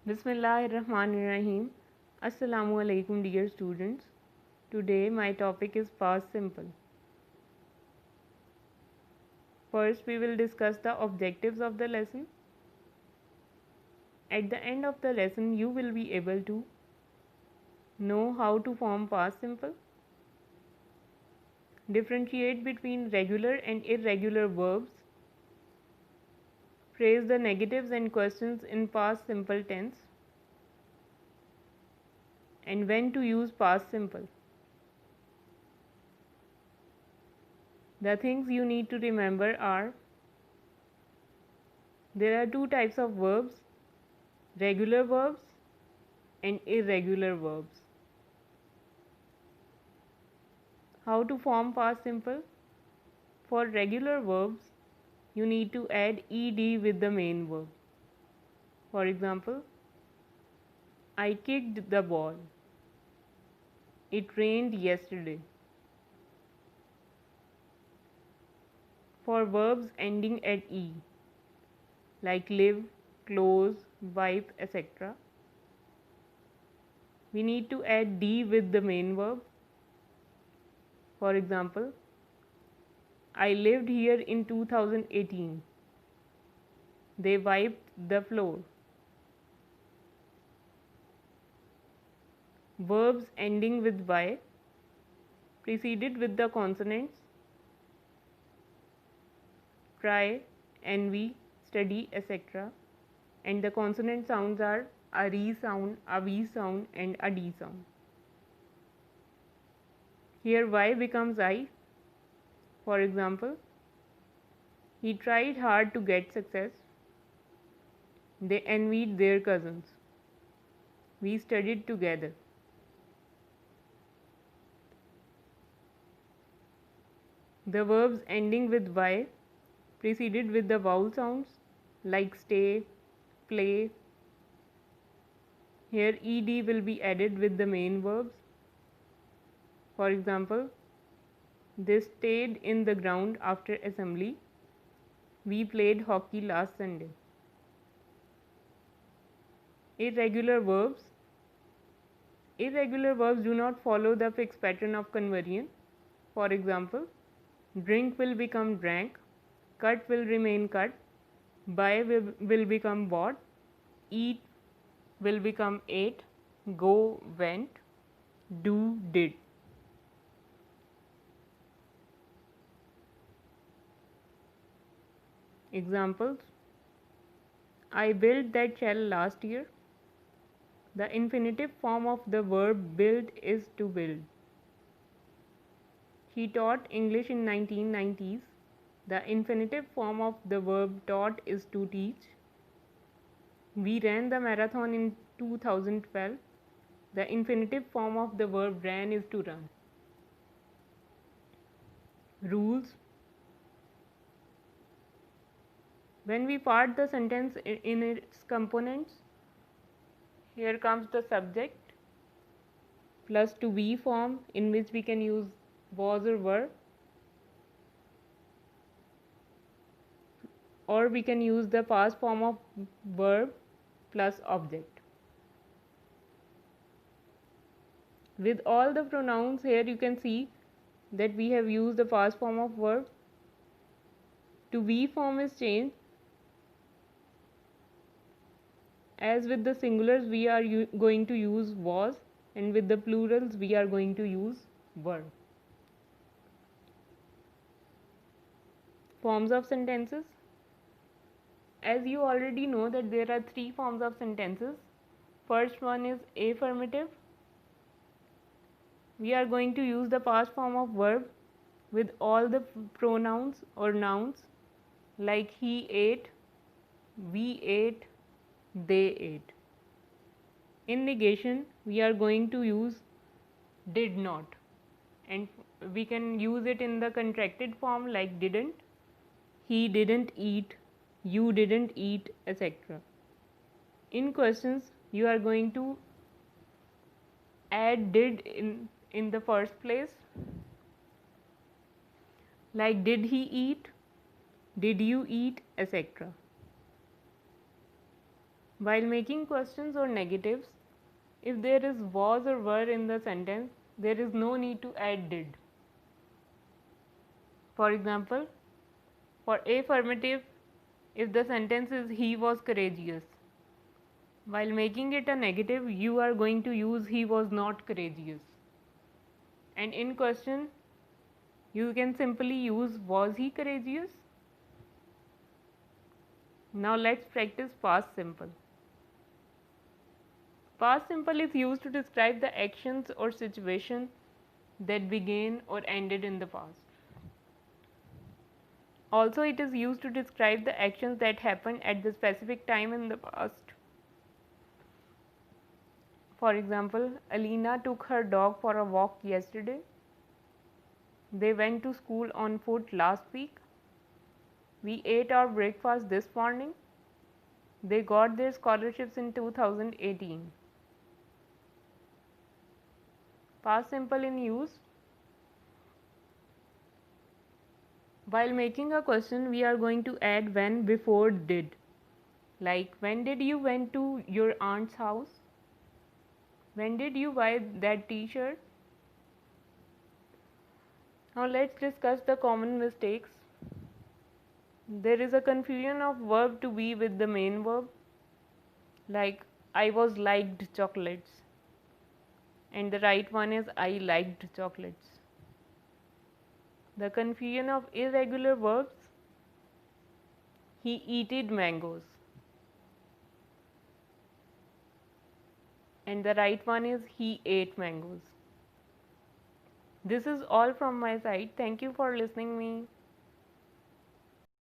Bismillahirrahmanirrahim. Assalamu alaikum dear students. Today my topic is past simple. First we will discuss the objectives of the lesson. At the end of the lesson you will be able to know how to form past simple, differentiate between regular and irregular verbs, phrase the negatives and questions in past simple tense, and when to use past simple. The things you need to remember are: there are two types of verbs, regular verbs and irregular verbs. How to form past simple? For regular verbs, you need to add ed with the main verb. For example, I kicked the ball. It rained yesterday. For verbs ending at e, like live, close, wipe, etc., we need to add d with the main verb. For example, I lived here in 2018. They wiped the floor. Verbs ending with y, preceded with the consonants try, envy, study, etc., and the consonant sounds are a re sound, a v sound, and a d sound. Here y becomes I. For example, he tried hard to get success. They envied their cousins. We studied together. The verbs ending with y, preceded with the vowel sounds like stay, play. Here ed will be added with the main verbs. For example, they stayed in the ground after assembly. We played hockey last Sunday. Irregular verbs. Irregular verbs do not follow the fixed pattern of conversion. For example, drink will become drank, cut will remain cut, buy will become bought, eat will become ate, go went, do did. Examples: I built that shell last year. The infinitive form of the verb build is to build. He taught English in 1990s. The infinitive form of the verb taught is to teach. We ran the marathon in 2012. The infinitive form of the verb ran is to run. Rules. When we part the sentence in its components, here comes the subject plus to be form, in which we can use was or were, or we can use the past form of verb plus object. With all the pronouns here you can see that we have used the past form of verb. To be form is changed. As with the singulars we are going to use was, and with the plurals we are going to use were. Forms of sentences. As you already know that there are three forms of sentences. First one is affirmative. We are going to use the past form of verb with all the pronouns or nouns like he ate, we ate, they ate. In negation, we are going to use did not, and we can use it in the contracted form like didn't, he didn't eat, you didn't eat, etc. In questions, you are going to add did in the first place, like did he eat, did you eat, etc. While making questions or negatives, if there is was or were in the sentence, there is no need to add did. For example, for affirmative, if the sentence is he was courageous, while making it a negative, you are going to use he was not courageous. And in question, you can simply use was he courageous? Now let's practice past simple. Past simple is used to describe the actions or situation that began or ended in the past. Also, it is used to describe the actions that happened at the specific time in the past. For example, Alina took her dog for a walk yesterday. They went to school on foot last week. We ate our breakfast this morning. They got their scholarships in 2018. Past simple in use. While making a question, we are going to add when before did. Like, when did you went to your aunt's house? When did you buy that t-shirt? Now let's discuss the common mistakes. There is a confusion of verb to be with the main verb. Like, I was liked chocolates. And the right one is I liked chocolates. The confusion of irregular verbs. He eated mangoes. And the right one is he ate mangoes. This is all from my side. Thank you for listening me.